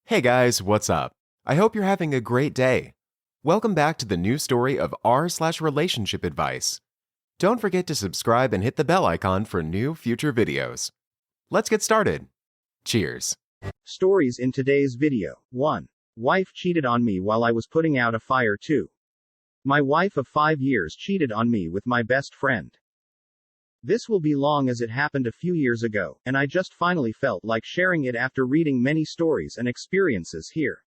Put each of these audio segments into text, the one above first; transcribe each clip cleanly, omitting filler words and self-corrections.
Hey guys, what's up? I hope you're having a great day. Welcome back to the new story of r/relationship advice. Don't forget to subscribe and hit the bell icon for new future videos. Let's get started. Cheers. Stories in today's video. 1. Wife cheated on me while I was putting out a fire. 2. My wife of 5 years cheated on me with my best friend. This will be long as it happened a few years ago, and I just finally felt like sharing it after reading many stories and experiences here.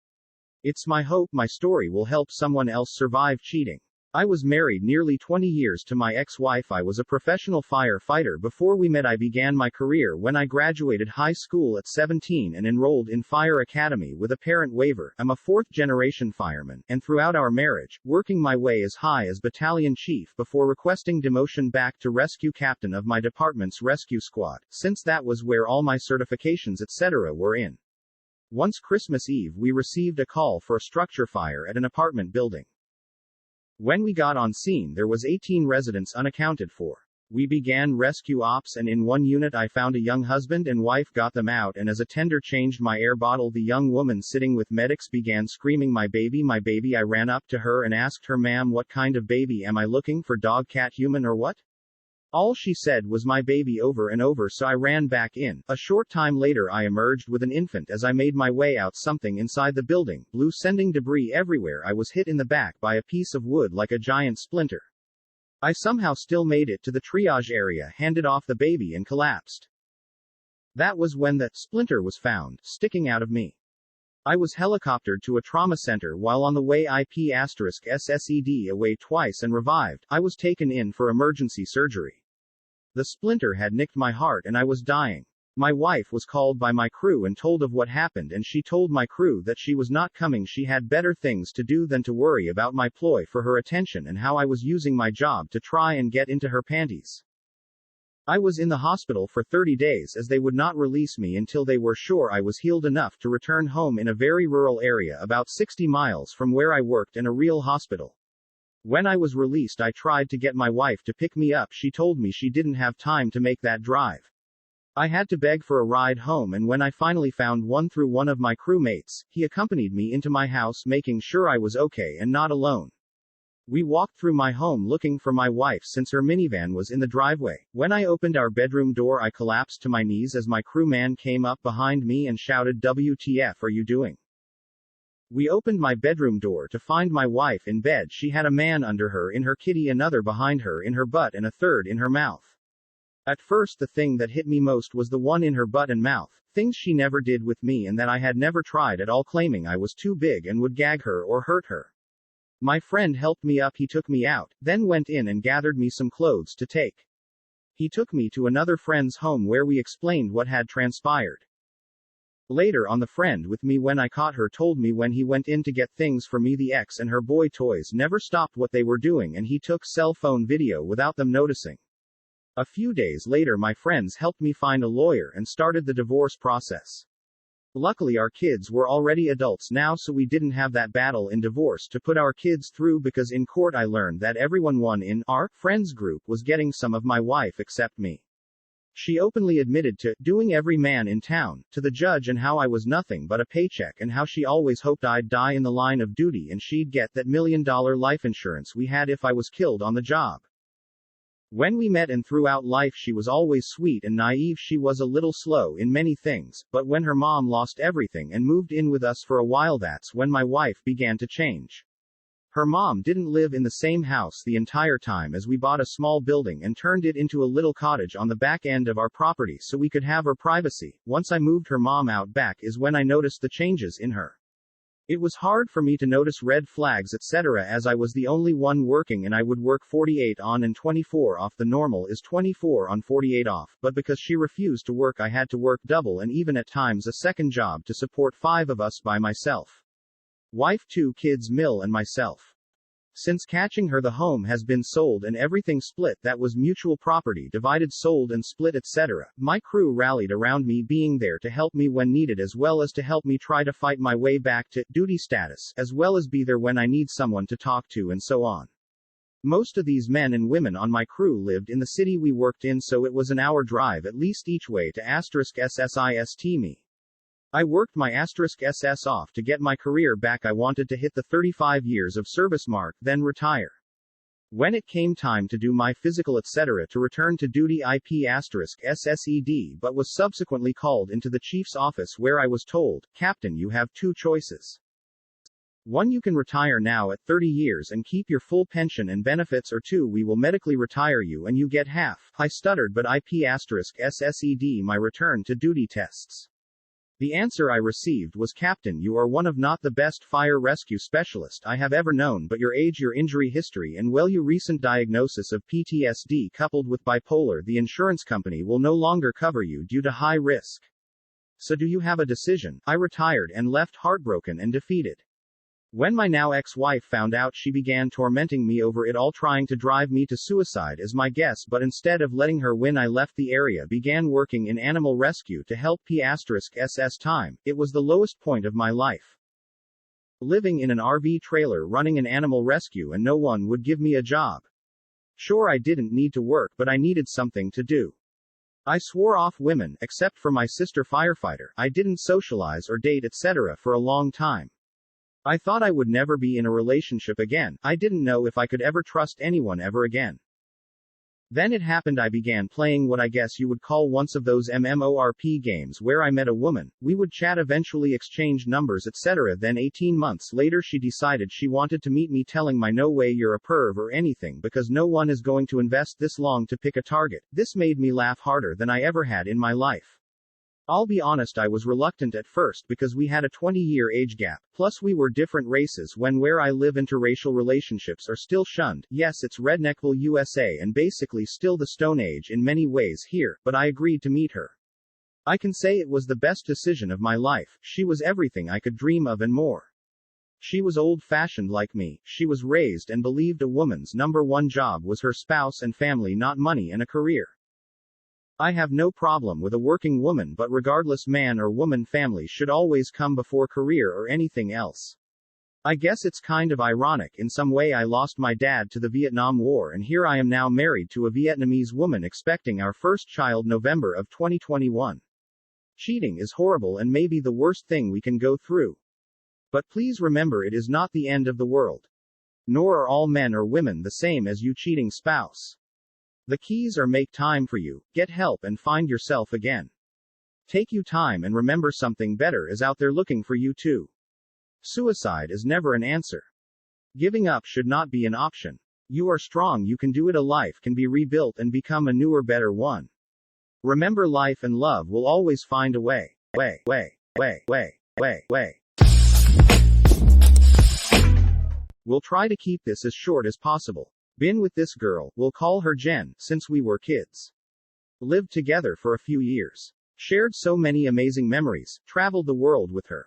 It's my hope my story will help someone else survive cheating. I was married nearly 20 years to my ex-wife. I was a professional firefighter before we met. I began my career when I graduated high school at 17 and enrolled in fire academy with a parent waiver. I'm a fourth-generation fireman, and throughout our marriage, working my way as high as battalion chief before requesting demotion back to rescue captain of my department's rescue squad, since that was where all my certifications etc. were in. Once Christmas Eve we received a call for a structure fire at an apartment building. When we got on scene there was 18 residents unaccounted for. We began rescue ops, and in one unit I found a young husband and wife, got them out, and as a tender changed my air bottle, the young woman sitting with medics began screaming, my baby, my baby. I ran up to her and asked her, ma'am, what kind of baby am I looking for, dog, cat, human, or what? All she said was my baby over and over, so I ran back in. A short time later I emerged with an infant. As I made my way out, something inside the building blew, sending debris everywhere. I was hit in the back by a piece of wood like a giant splinter. I somehow still made it to the triage area, handed off the baby, and collapsed. That was when the splinter was found, sticking out of me. I was helicoptered to a trauma center. While on the way IP*SSED away twice and revived, I was taken in for emergency surgery. The splinter had nicked my heart and I was dying. My wife was called by my crew and told of what happened, and she told my crew that she was not coming. She had better things to do than to worry about my ploy for her attention and how I was using my job to try and get into her panties. I was in the hospital for 30 days as they would not release me until they were sure I was healed enough to return home in a very rural area about 60 miles from where I worked in a real hospital. When I was released I tried to get my wife to pick me up. She told me she didn't have time to make that drive. I had to beg for a ride home, and when I finally found one through one of my crewmates, he accompanied me into my house, making sure I was okay and not alone. We walked through my home looking for my wife since her minivan was in the driveway. When I opened our bedroom door I collapsed to my knees as my crewman came up behind me and shouted, "WTF are you doing?" We opened my bedroom door to find my wife in bed. She had a man under her in her kitty, another behind her in her butt, and a third in her mouth. At first the thing that hit me most was the one in her butt and mouth, things she never did with me and that I had never tried at all, claiming I was too big and would gag her or hurt her. My friend helped me up. He took me out, then went in and gathered me some clothes to take. He took me to another friend's home where we explained what had transpired. Later on, the friend with me when I caught her told me when he went in to get things for me, the ex and her boy toys never stopped what they were doing and he took cell phone video without them noticing. A few days later my friends helped me find a lawyer and started the divorce process. Luckily our kids were already adults now, so we didn't have that battle in divorce to put our kids through, because in court I learned that everyone in our friends group was getting some of my wife except me. She openly admitted to doing every man in town to the judge, and how I was nothing but a paycheck, and how she always hoped I'd die in the line of duty and she'd get that $1 million life insurance we had if I was killed on the job. When we met and throughout life she was always sweet and naive. She was a little slow in many things, but when her mom lost everything and moved in with us for a while, that's when my wife began to change. Her mom didn't live in the same house the entire time, as we bought a small building and turned it into a little cottage on the back end of our property so we could have her privacy. Once I moved her mom out back is when I noticed the changes in her. It was hard for me to notice red flags etc., as I was the only one working and I would work 48 on and 24 off. The normal is 24 on 48 off, but because she refused to work I had to work double and even at times a second job to support 5 of us by myself. Wife, 2 kids, Mill and myself. Since catching her the home has been sold and everything split. That was mutual property, divided, sold and split etc. My crew rallied around me, being there to help me when needed as well as to help me try to fight my way back to duty status, as well as be there when I need someone to talk to and so on. Most of these men and women on my crew lived in the city we worked in, so it was an hour drive at least each way to *SSIST me. I worked my *SS off to get my career back. I wanted to hit the 35 years of service mark, then retire. When it came time to do my physical etc. to return to duty IP *SSED, but was subsequently called into the chief's office where I was told, Captain, you have two choices. One, you can retire now at 30 years and keep your full pension and benefits, or two, we will medically retire you and you get half. I stuttered, but IP *SSED my return to duty tests. The answer I received was, Captain, you are one of not the best fire rescue specialist I have ever known, but your age, your injury history, and your recent diagnosis of PTSD coupled with bipolar, the insurance company will no longer cover you due to high risk. So do you have a decision? I retired and left heartbroken and defeated. When my now ex-wife found out, she began tormenting me over it all, trying to drive me to suicide as my guess, but instead of letting her win, I left the area, began working in animal rescue to help *SS time. It was the lowest point of my life. Living in an RV trailer running an animal rescue, and no one would give me a job. Sure, I didn't need to work, but I needed something to do. I swore off women, except for my sister firefighter. I didn't socialize or date etc. for a long time. I thought I would never be in a relationship again. I didn't know if I could ever trust anyone ever again. Then it happened. I began playing what I guess you would call once of those MMORP games where I met a woman, we would chat, eventually exchange numbers etc. Then 18 months later she decided she wanted to meet me, telling me, no way, you're a perv or anything, because no one is going to invest this long to pick a target. This made me laugh harder than I ever had in my life. I'll be honest, I was reluctant at first because we had a 20-year age gap, plus we were different races. Where I live, interracial relationships are still shunned. Yes, it's Redneckville, USA, and basically still the Stone Age in many ways here, but I agreed to meet her. I can say it was the best decision of my life. She was everything I could dream of and more. She was old-fashioned like me. She was raised and believed a woman's number one job was her spouse and family, not money and a career. I have no problem with a working woman, but regardless, man or woman, family should always come before career or anything else. I guess it's kind of ironic in some way. I lost my dad to the Vietnam War, and here I am now married to a Vietnamese woman, expecting our first child November of 2021. Cheating is horrible and maybe the worst thing we can go through. But please remember, it is not the end of the world. Nor are all men or women the same as you cheating spouse. The keys are: make time for you, get help, and find yourself again. Take you time, and remember, something better is out there looking for you too. Suicide is never an answer. Giving up should not be an option. You are strong, you can do it. A life can be rebuilt and become a newer, better one. Remember, life and love will always find a way. We'll try to keep this as short as possible. Been with this girl, we'll call her Jen, since we were kids. Lived together for a few years. Shared so many amazing memories, traveled the world with her.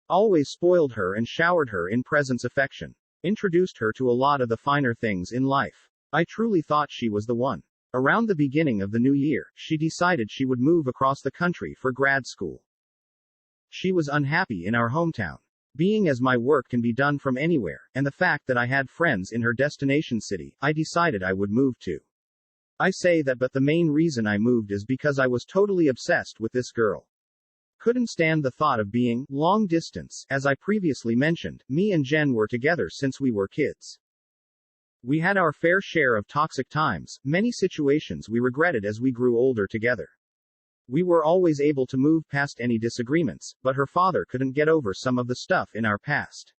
Always spoiled her and showered her in presents, affection. Introduced her to a lot of the finer things in life. I truly thought she was the one. Around the beginning of the new year, she decided she would move across the country for grad school. She was unhappy in our hometown. Being as my work can be done from anywhere, and the fact that I had friends in her destination city, I decided I would move too. I say that, but the main reason I moved is because I was totally obsessed with this girl. Couldn't stand the thought of being long distance. As I previously mentioned, me and Jen were together since we were kids. We had our fair share of toxic times, many situations we regretted as we grew older together. We were always able to move past any disagreements, but her father couldn't get over some of the stuff in our past.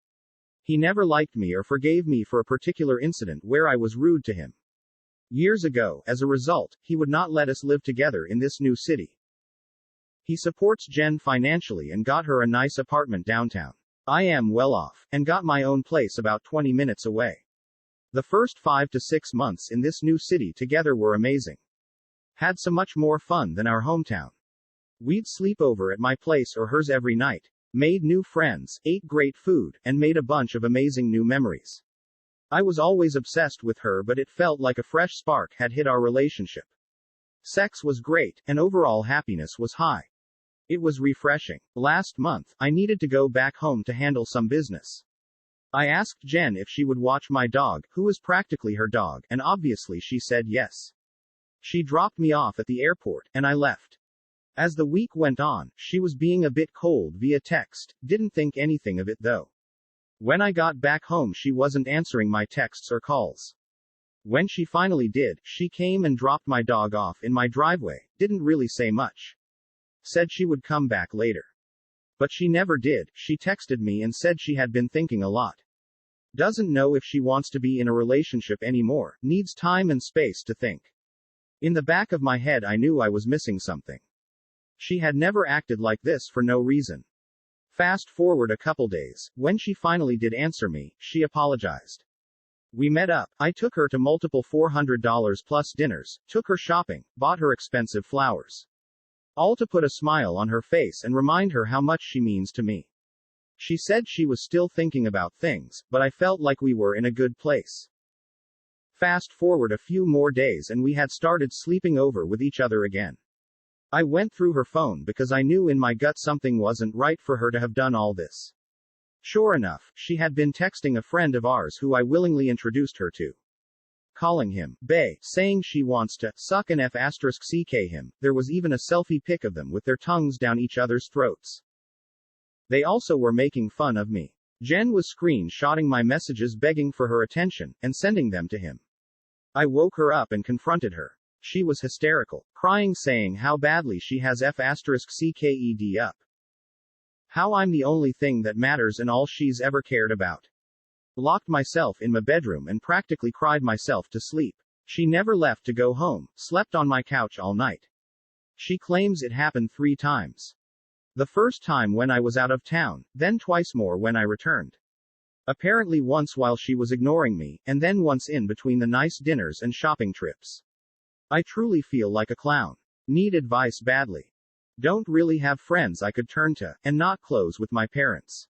He never liked me or forgave me for a particular incident where I was rude to him. Years ago, as a result, he would not let us live together in this new city. He supports Jen financially and got her a nice apartment downtown. I am well off, and got my own place about 20 minutes away. The first 5 to 6 months in this new city together were amazing. Had so much more fun than our hometown. We'd sleep over at my place or hers every night, made new friends, ate great food, and made a bunch of amazing new memories. I was always obsessed with her, but it felt like a fresh spark had hit our relationship. Sex was great, and overall happiness was high. It was refreshing. Last month, I needed to go back home to handle some business. I asked Jen if she would watch my dog, who was practically her dog, and obviously she said yes. She dropped me off at the airport, and I left. As the week went on, she was being a bit cold via text, didn't think anything of it though. When I got back home, she wasn't answering my texts or calls. When she finally did, she came and dropped my dog off in my driveway, didn't really say much. Said she would come back later. But she never did. She texted me and said she had been thinking a lot. Doesn't know if she wants to be in a relationship anymore, needs time and space to think. In the back of my head, I knew I was missing something. She had never acted like this for no reason. Fast forward a couple days, when she finally did answer me, she apologized. We met up, I took her to multiple $400 plus dinners, took her shopping, bought her expensive flowers. All to put a smile on her face and remind her how much she means to me. She said she was still thinking about things, but I felt like we were in a good place. Fast forward a few more days and we had started sleeping over with each other again. I went through her phone because I knew in my gut something wasn't right for her to have done all this. Sure enough, she had been texting a friend of ours who I willingly introduced her to. Calling him bae, saying she wants to suck an F***ck him. There was even a selfie pic of them with their tongues down each other's throats. They also were making fun of me. Jen was screenshotting my messages begging for her attention, and sending them to him. I woke her up and confronted her. She was hysterical, crying saying how badly she has F***cked up. How I'm the only thing that matters and all she's ever cared about. Locked myself in my bedroom and practically cried myself to sleep. She never left to go home, slept on my couch all night. She claims it happened 3 times. The first time when I was out of town, then twice more when I returned. Apparently once while she was ignoring me, and then once in between the nice dinners and shopping trips. I truly feel like a clown. Need advice badly. Don't really have friends I could turn to, and not close with my parents.